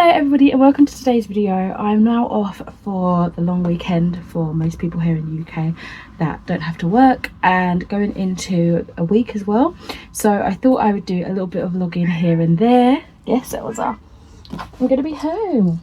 Hi everybody and welcome to today's video. I'm now off for the long weekend for most people here in the UK that don't have to work, and going into a week as well. So I thought I would do a little bit of vlogging here and there. Yes, Elsa, I'm gonna be home.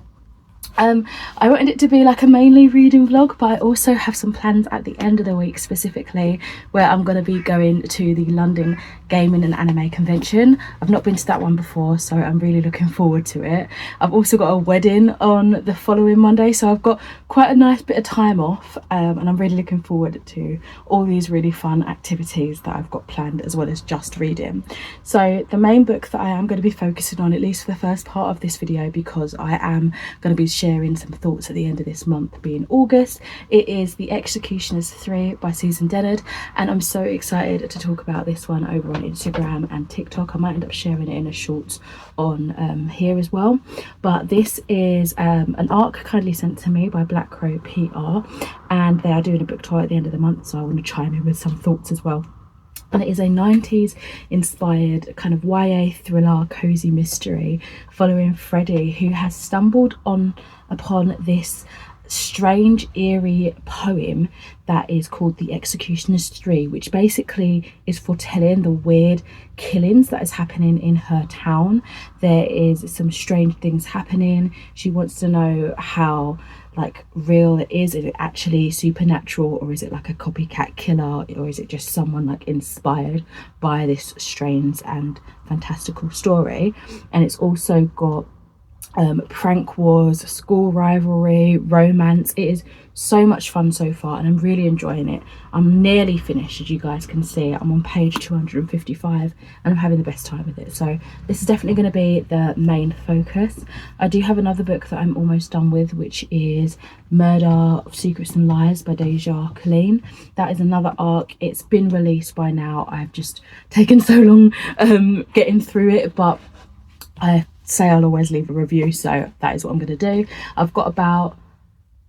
I wanted it to be like a mainly reading vlog, but I also have some plans at the end of the week, specifically where I'm going to be going to the London Gaming and Anime Convention. I've not been to that one before, so I'm really looking forward to it. I've also got a wedding on the following Monday, so I've got quite a nice bit of time off, and I'm really looking forward to all these really fun activities that I've got planned, as well as just reading. So the main book that I am going to be focusing on, at least for the first part of this video, because I am going to be sharing some thoughts at the end of this month, being August, it is The Executioners 3 by Susan Dennard, and I'm so excited to talk about this one over on Instagram and TikTok. I might end up sharing it in a shorts on here as well, but this is an arc kindly sent to me by Black Crow PR, and they are doing a book tour at the end of the month, so I want to chime in with some thoughts as well. And it is a 90s inspired kind of YA thriller cozy mystery following Freddie, who has stumbled upon this strange eerie poem that is called The Executioners 3, which basically is foretelling the weird killings that is happening in her town. There is some strange things happening. She wants to know how real it is it actually supernatural, or is it like a copycat killer, or is it just someone like inspired by this strange and fantastical story. And it's also got prank wars, school rivalry, romance. It is so much fun so far, and I'm really enjoying it. I'm nearly finished, as you guys can see. I'm on page 255 and I'm having the best time with it, so this is definitely going to be the main focus. I do have another book that I'm almost done with, which is Murder of Secrets and Lies by Deja Colleen. That is another arc. It's been released by now. I've just taken so long getting through it, but I say I'll always leave a review, so that is what I'm going to do. I've got about,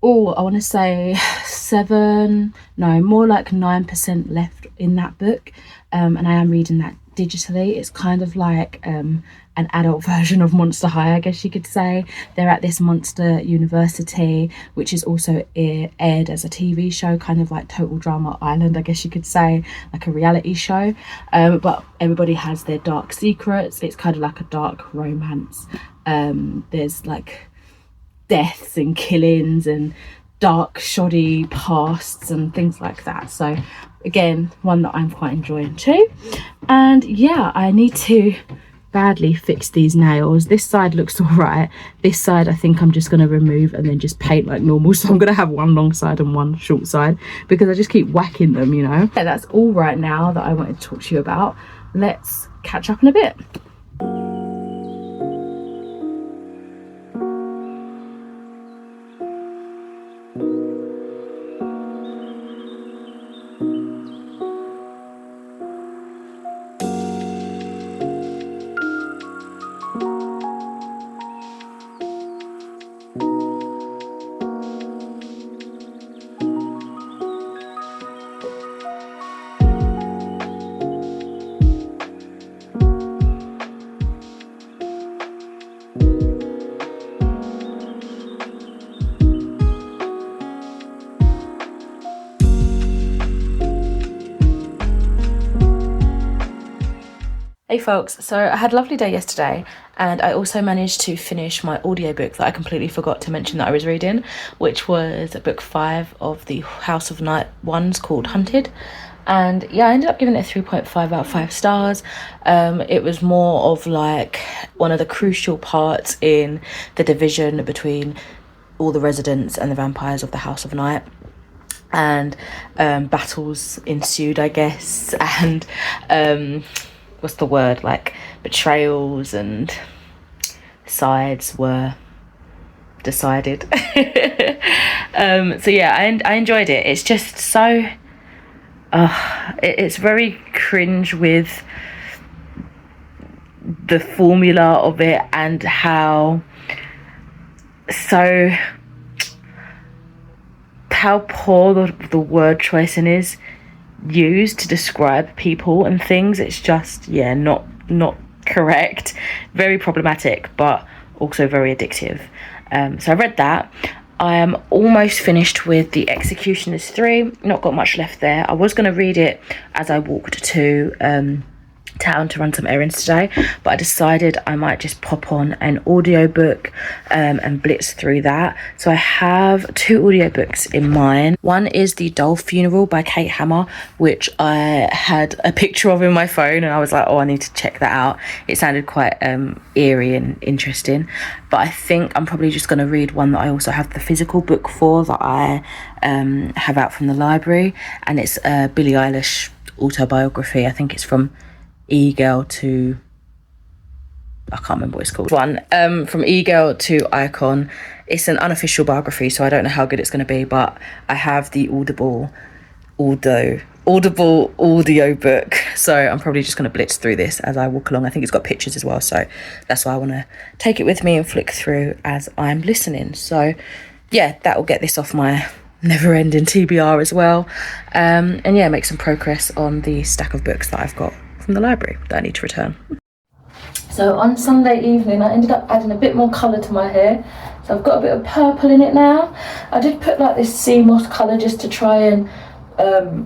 I want to say 9% left in that book, and I am reading that digitally. It's kind of like an adult version of Monster High, I guess you could say. They're at this monster university, which is also aired as a TV show, kind of like Total Drama Island, I guess you could say, like a reality show, but everybody has their dark secrets. It's kind of like a dark romance. There's like deaths and killings and dark shoddy pasts and things like that, so again, one that I'm quite enjoying too. And yeah, I need to badly fix these nails. This side looks all right. This side I think I'm just going to remove and then just paint like normal, so I'm going to have one long side and one short side because I just keep whacking them, you know. Yeah, that's all right now that I wanted to talk to you about. Let's catch up in a bit. Hey folks, so I had a lovely day yesterday, and I also managed to finish my audiobook that I completely forgot to mention that I was reading, which was book 5 of the House of Night ones, called Hunted. And yeah, I ended up giving it a 3.5 out of 5 stars. It was more of like one of the crucial parts in the division between all the residents and the vampires of the House of Night, and battles ensued, I guess, and what's the word, like betrayals and sides were decided. So yeah, I enjoyed it. It's just so it's very cringe with the formula of it, and how poor the word choicing is used to describe people and things. It's just, yeah, not correct, very problematic. But also very addictive. So I read that. I am almost finished with The Executioners 3. Not got much left there. I was going to read it as I walked to town to run some errands today, but I decided I might just pop on an audiobook and blitz through that. So I have 2 audiobooks in mind. One is The Doll Funeral by Kate Hammer, which I had a picture of in my phone, and I was like, oh, I need to check that out. It sounded quite eerie and interesting. But I think I'm probably just going to read one that I also have the physical book for, that I have out from the library, and it's a Billie Eilish autobiography. I think it's from E-Girl to, I can't remember what it's called. From E-Girl to Icon. It's an unofficial biography, so I don't know how good it's going to be, but I have the Audible audio book, so I'm probably just going to blitz through this as I walk along. I think it's got pictures as well, so that's why I want to take it with me and flick through as I'm listening. So yeah, that will get this off my never-ending TBR as well, and yeah, make some progress on the stack of books that I've got from the library that I need to return. So on Sunday evening I ended up adding a bit more colour to my hair, so I've got a bit of purple in it now. I did put like this sea moss colour just to try and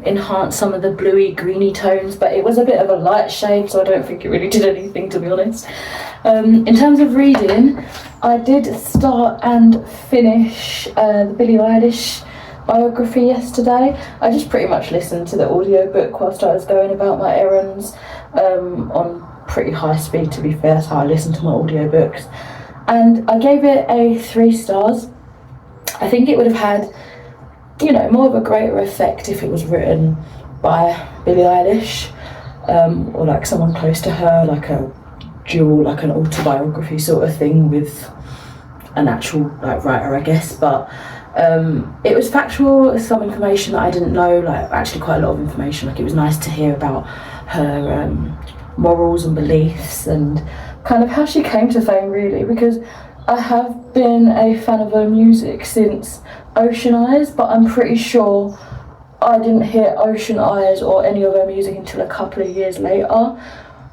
enhance some of the bluey greeny tones, but it was a bit of a light shade, so I don't think it really did anything, to be honest. In terms of reading, I did start and finish the Billie Eilish biography yesterday. I just pretty much listened to the audiobook whilst I was going about my errands on pretty high speed, to be fair. That's how I listen to my audiobooks, and I gave it a 3 stars. I think it would have had, you know, more of a greater effect if it was written by Billie Eilish, or like someone close to her, like a dual, like an autobiography sort of thing with an actual like writer, I guess. But it was factual, some information that I didn't know, like actually quite a lot of information. Like it was nice to hear about her morals and beliefs and kind of how she came to fame, really, because I have been a fan of her music since Ocean Eyes, but I'm pretty sure I didn't hear Ocean Eyes or any of her music until a couple of years later,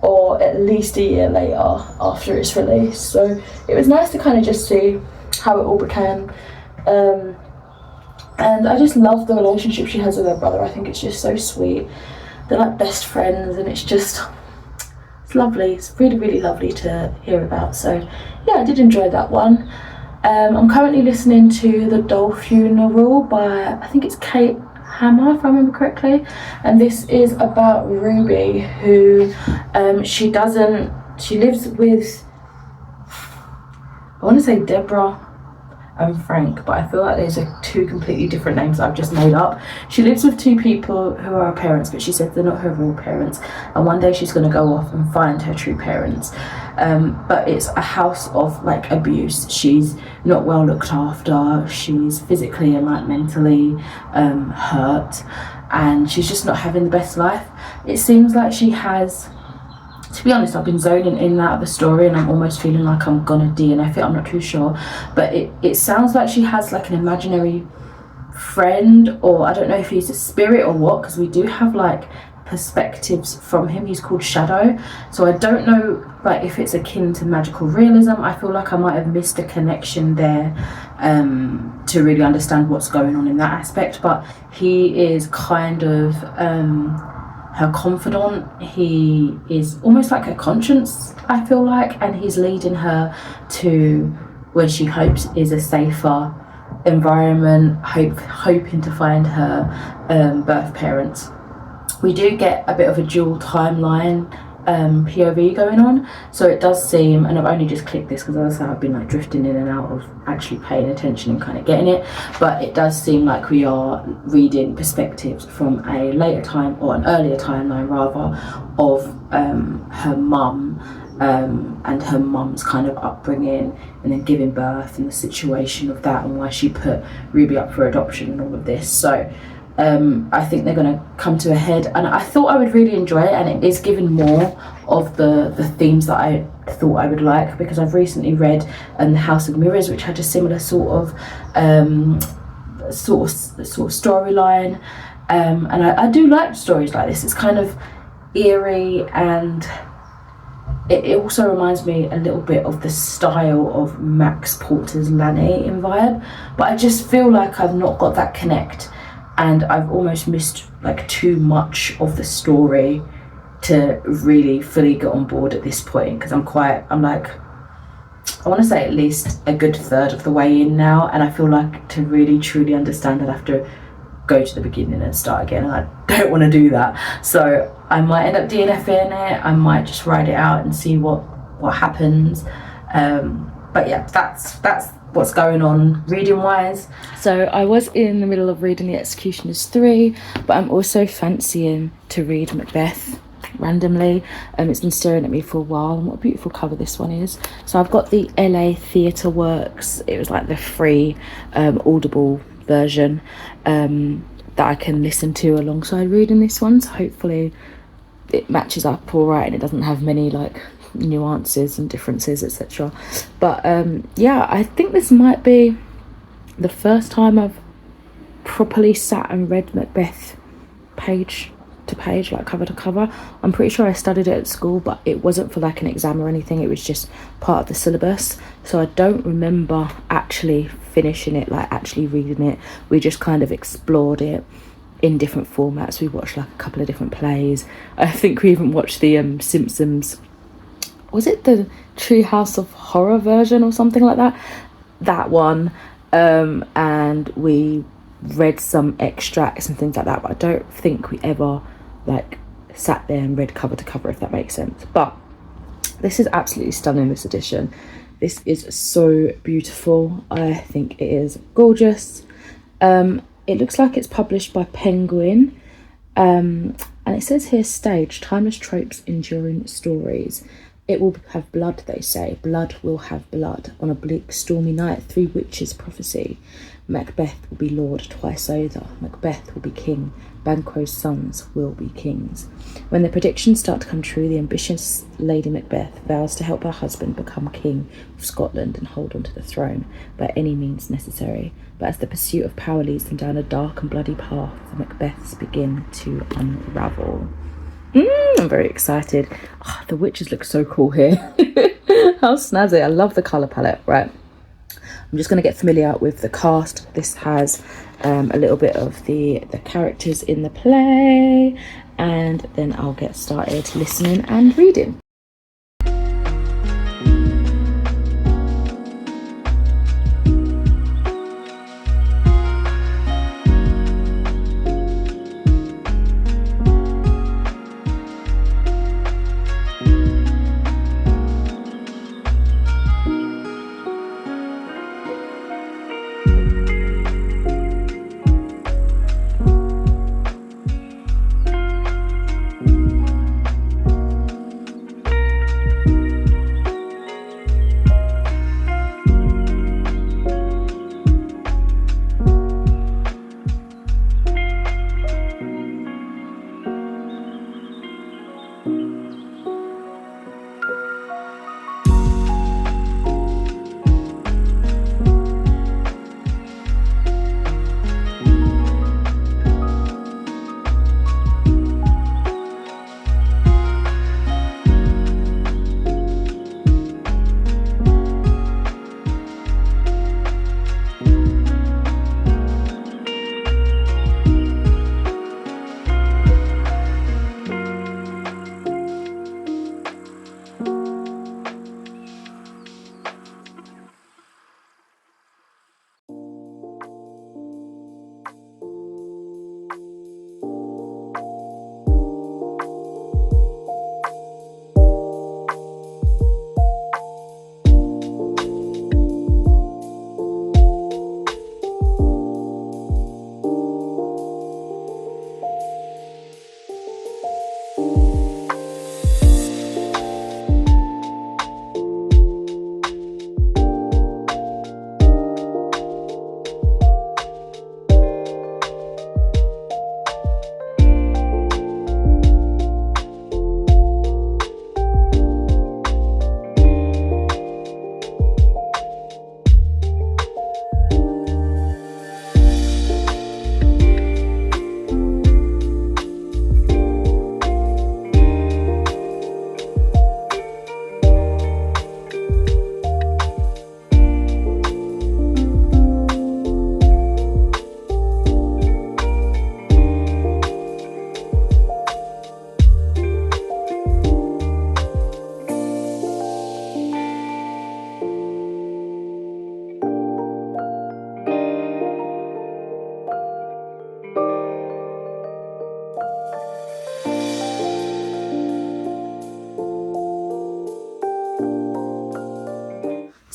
or at least a year later after its release. So it was nice to kind of just see how it all began. And I just love the relationship she has with her brother. I think it's just so sweet. They're like best friends, and it's lovely. It's really, really lovely to hear about. So yeah, I did enjoy that one. I'm currently listening to The Doll Funeral by, I think it's Kate Hammer, if I remember correctly, and this is about Ruby, who she lives with, I want to say Deborah and Frank, but I feel like those are 2 completely different names that I've just made up. She lives with 2 people who are her parents, but she said they're not her real parents, and one day she's going to go off and find her true parents. But it's a house of like abuse. She's not well looked after, she's physically and like mentally hurt, and she's just not having the best life. It seems like she has, to be honest, I've been zoning in and out of the story, and I'm almost feeling like I'm gonna DNF it. I'm not too sure, but it sounds like she has like an imaginary friend, or I don't know if he's a spirit or what, because we do have like perspectives from him. He's called Shadow, so I don't know like if it's akin to magical realism. I feel like I might have missed a connection there to really understand what's going on in that aspect, but he is kind of her confidant. He is almost like her conscience, I feel like, and he's leading her to where she hopes is a safer environment, hoping to find her birth parents. We do get a bit of a dual timeline POV going on, so it does seem, and I've only just clicked this because as I say, I've been like drifting in and out of actually paying attention and kind of getting it, but it does seem like we are reading perspectives from a later time, or an earlier timeline rather, of her mum and her mum's kind of upbringing and then giving birth and the situation of that and why she put Ruby up for adoption and all of this. So I think they're going to come to a head, and I thought I would really enjoy it, and it is giving more of the themes that I thought I would like, because I've recently read The House of Mirrors, which had a similar sort of storyline, and I do like stories like this. It's kind of eerie and it also reminds me a little bit of the style of Max Porter's Lanny in vibe, but I just feel like I've not got that connect, and I've almost missed like too much of the story to really fully get on board at this point, because I'm like, I want to say at least a good third of the way in now, and I feel like to really truly understand I'd have to go to the beginning and start again, and I don't want to do that. So I might end up DNFing it, I might just write it out and see what happens. But yeah, that's what's going on reading wise. So I was in the middle of reading The Executioners 3, but I'm also fancying to read Macbeth randomly. It's been staring at me for a while, and what a beautiful cover this one is. So I've got the LA Theatre Works, it was like the free Audible version that I can listen to alongside reading this one, so hopefully it matches up all right and it doesn't have many like nuances and differences, etc. But yeah, I think this might be the first time I've properly sat and read Macbeth page to page, like cover to cover. I'm pretty sure I studied it at school, but it wasn't for like an exam or anything, it was just part of the syllabus, so I don't remember actually finishing it, like actually reading it. We just kind of explored it in different formats. We watched like a couple of different plays. I think we even watched the Simpsons, was it the Treehouse of Horror version or something like that one, and we read some extracts and things like that, but I don't think we ever like sat there and read cover to cover, if that makes sense. But this is absolutely stunning, this edition. This is so beautiful. I think it is gorgeous. It looks like it's published by Penguin, and it says here, stage timeless tropes, enduring stories. It will have blood, they say. Blood will have blood. On a bleak, stormy night, 3 witches prophesy. Macbeth will be lord twice over. Macbeth will be king. Banquo's sons will be kings. When the predictions start to come true, the ambitious Lady Macbeth vows to help her husband become king of Scotland and hold on to the throne by any means necessary. But as the pursuit of power leads them down a dark and bloody path, the Macbeths begin to unravel. I'm very excited. Oh, the witches look so cool here. How snazzy. I love the colour palette. Right, I'm just going to get familiar with the cast. This has a little bit of the characters in the play, and then I'll get started listening and reading.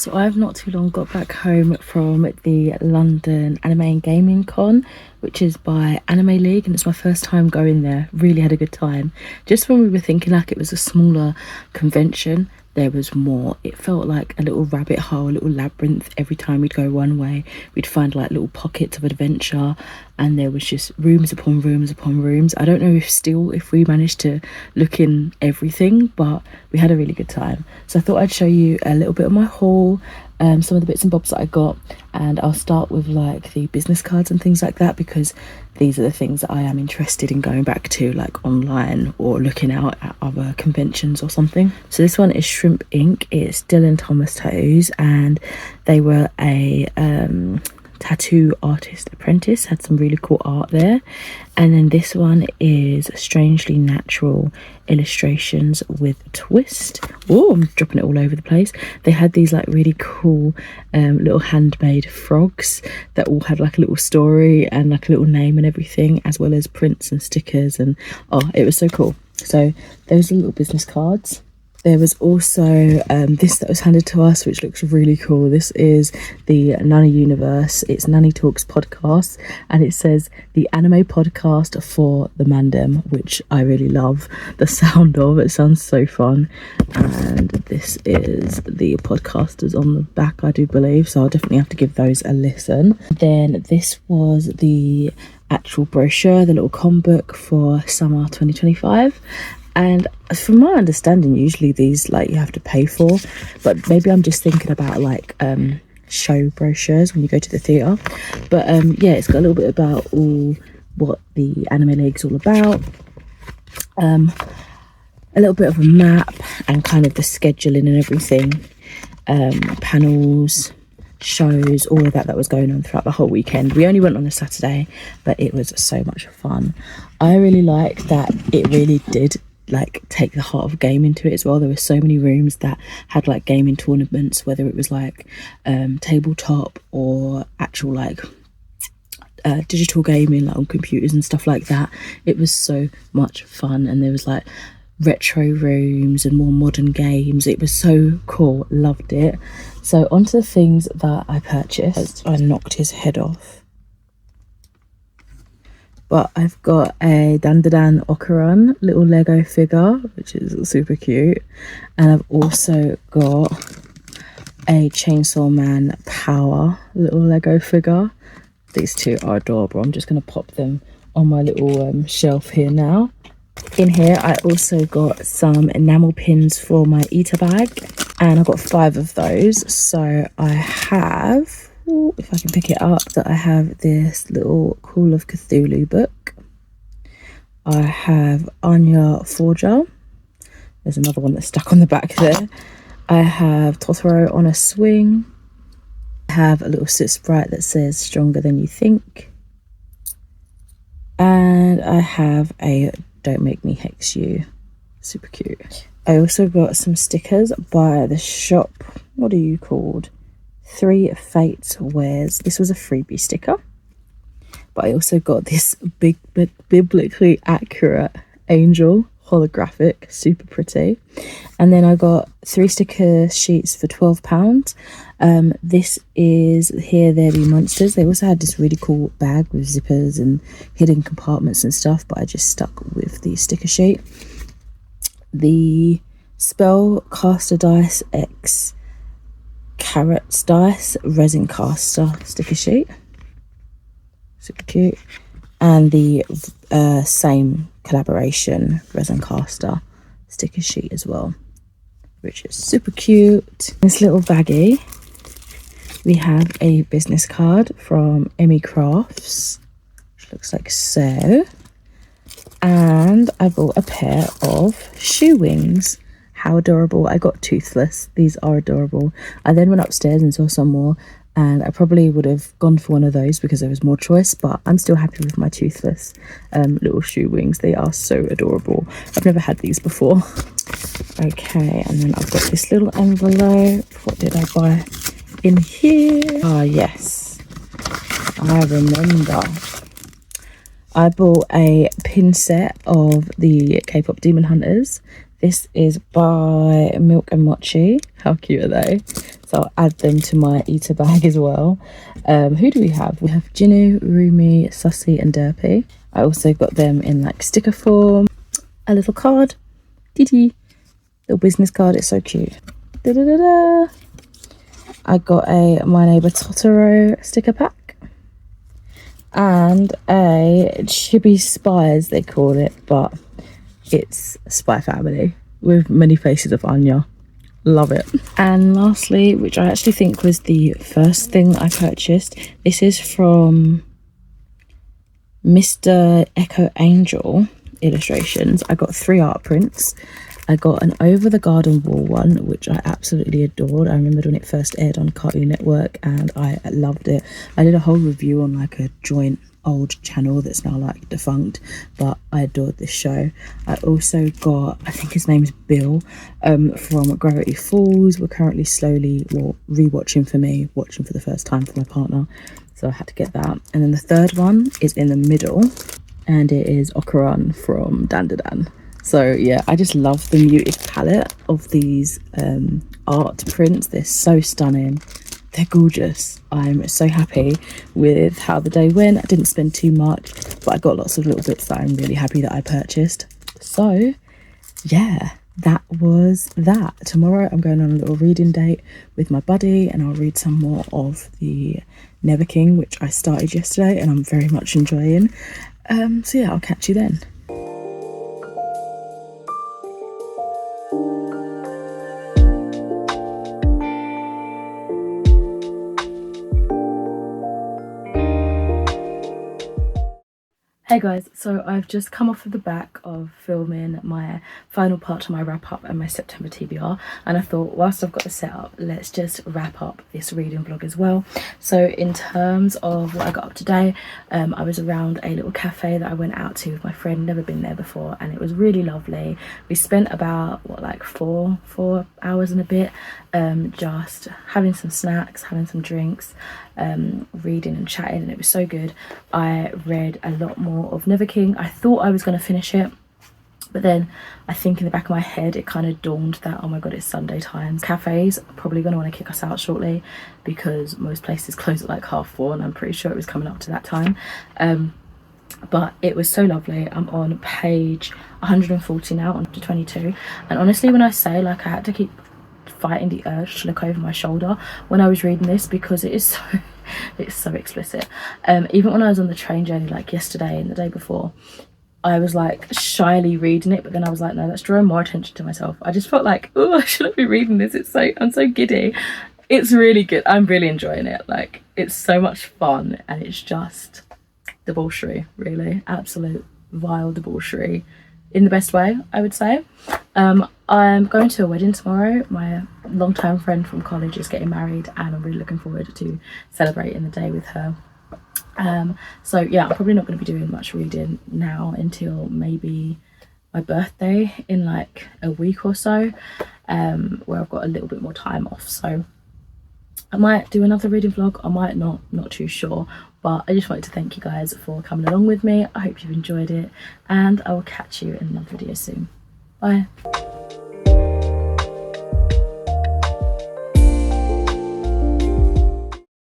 So I've not too long got back home from the London Anime and Gaming Con, which is by Anime League, and it's my first time going there. Really had a good time. Just when we were thinking like it was a smaller convention, there was more. It felt like a little rabbit hole, a little labyrinth. Every time we'd go one way, we'd find like little pockets of adventure, and there was just rooms upon rooms upon rooms. I don't know if we managed to look in everything, but we had a really good time. So I thought I'd show you a little bit of my haul, some of the bits and bobs that I got, and I'll start with like the business cards and things like that, because these are the things that I am interested in going back to, like online or looking out at other conventions or something. So this one is Shrimp Ink. It's Dylan Thomas tattoos, and they were a tattoo artist apprentice. Had some really cool art there. And then this one is Strangely Natural Illustrations with a Twist. Oh, I'm dropping it all over the place. They had these like really cool little handmade frogs that all had like a little story and like a little name and everything, as well as prints and stickers, and oh, it was so cool. So those are little business cards. There was also this that was handed to us, which looks really cool. This is the Nanny Universe. It's Nanny Talks podcast, and it says the anime podcast for the Mandem, which I really love the sound of. It sounds so fun. And this is the podcasters on the back, I do believe, so I'll definitely have to give those a listen. Then this was the actual brochure, the little com book for summer 2025. And from my understanding, usually these like you have to pay for, but maybe I'm just thinking about like show brochures when you go to the theatre. But yeah, it's got a little bit about all what the Anime League's all about, a little bit of a map and kind of the scheduling and everything, panels, shows, all of that was going on throughout the whole weekend. We only went on a Saturday, but it was so much fun. I really like that it really did like take the heart of gaming to it as well. There were so many rooms that had like gaming tournaments, whether it was like tabletop or actual like digital gaming, like on computers and stuff like that. It was so much fun, and there was like retro rooms and more modern games. It was so cool, loved it. So onto the things that I purchased. I knocked his head off. But I've got a Dandadan Okuran little Lego figure, which is super cute. And I've also got a Chainsaw Man Power little Lego figure. These two are adorable. I'm just going to pop them on my little shelf here now. In here, I also got some enamel pins for my eater bag. And I got 5 of those. So I have... Ooh, if I can pick it up, that I have this little Call of Cthulhu book. I have Anya Forger. There's another one that's stuck on the back there. I have Totoro on a Swing. I have a little Sit Sprite that says Stronger Than You Think. And I have a Don't Make Me Hex You. Super cute. I also got some stickers by the shop. What are you called? 3 Fates Wears. This was a freebie sticker, but I also got this big biblically accurate angel holographic, super pretty. And then I got 3 sticker sheets for £12. This is Here There Be Monsters. They also had this really cool bag with zippers and hidden compartments and stuff, but I just stuck with the sticker sheet. The Spellcaster Dice X Carrots Dice Resin Caster sticker sheet, super cute. And the same collaboration Resin Caster sticker sheet as well, which is super cute. This little baggie, we have a business card from Emmy Crafts, which looks like so. And I bought a pair of shoe wings. How adorable. I got toothless. These are adorable. I then went upstairs and saw some more, and I probably would have gone for one of those because there was more choice, but I'm still happy with my toothless little shoe wings. They are so adorable. I've never had these before. Okay, and then I've got this little envelope. What did I buy in here? Ah, yes, I remember. I bought a pin set of the K-pop Demon Hunters. This is by Milk and Mochi. How cute are they? so I'll add them to my eater bag as well. Who do we have? We have Jinu, Rumi, Sussy and Derpy. I also got them in like sticker form. A little card, little business card, it's so cute. Da -da -da -da. I got a My Neighbour Totoro sticker pack and a Chibi Spies they call it, but it's Spy Family with many faces of Anya. Love it. And lastly, which I actually think was the first thing I purchased, this is from Mr. Echo Angel Illustrations. I got 3 art prints. I got an Over the Garden Wall one, which I absolutely adored. I remembered when it first aired on Cartoon Network and I loved it. I did a whole review on like a joint old channel that's now like defunct, but I adored this show. I also got, I think his name's Bill, from Gravity Falls. We're currently slowly, well, rewatching for me, watching for the first time for my partner, so I had to get that. And then the third one is in the middle, and it is Okuran from Dandadan. So yeah, I just love the muted palette of these art prints. They're so stunning. They're gorgeous. I'm so happy with how the day went. I didn't spend too much, but I got lots of little bits that I'm really happy that I purchased. So yeah, that was that. Tomorrow I'm going on a little reading date with my buddy and I'll read some more of the Never King, which I started yesterday and I'm very much enjoying. So yeah, I'll catch you then. Hey guys, so I've just come off of the back of filming my final part to my wrap up and my September TBR, and I thought whilst I've got the setup, let's just wrap up this reading vlog as well. So in terms of what I got up today, I was around a little cafe that I went out to with my friend, never been there before, and it was really lovely. We spent about what, like four hours and a bit, just having some snacks, having some drinks, reading and chatting, and it was so good. I read a lot more of Never King. I thought I was going to finish it, but then I think in the back of my head it kind of dawned that, oh my god, it's Sunday times. Cafes are probably going to want to kick us out shortly because most places close at like 4:30, and I'm pretty sure it was coming up to that time. But it was so lovely. I'm on page 140 now, on to 22, and honestly when I say, like, I had to keep fighting the urge to look over my shoulder when I was reading this because it is so it's so explicit. Even when I was on the train journey, like yesterday and the day before, I was like shyly reading it, but then I was like, no, that's drawing more attention to myself. I just felt like, oh, I shouldn't be reading this. I'm so giddy. It's really good. I'm really enjoying it. Like, it's so much fun, and it's just debauchery, really. Absolute vile debauchery in the best way, I would say. I'm going to a wedding tomorrow. My long-time friend from college is getting married, and I'm really looking forward to celebrating the day with her. So yeah, I'm probably not going to be doing much reading now until maybe my birthday in like a week or so, where I've got a little bit more time off. So I might do another reading vlog, I might not too sure, but I just wanted to thank you guys for coming along with me. I hope you've enjoyed it, and I will catch you in another video soon. Bye.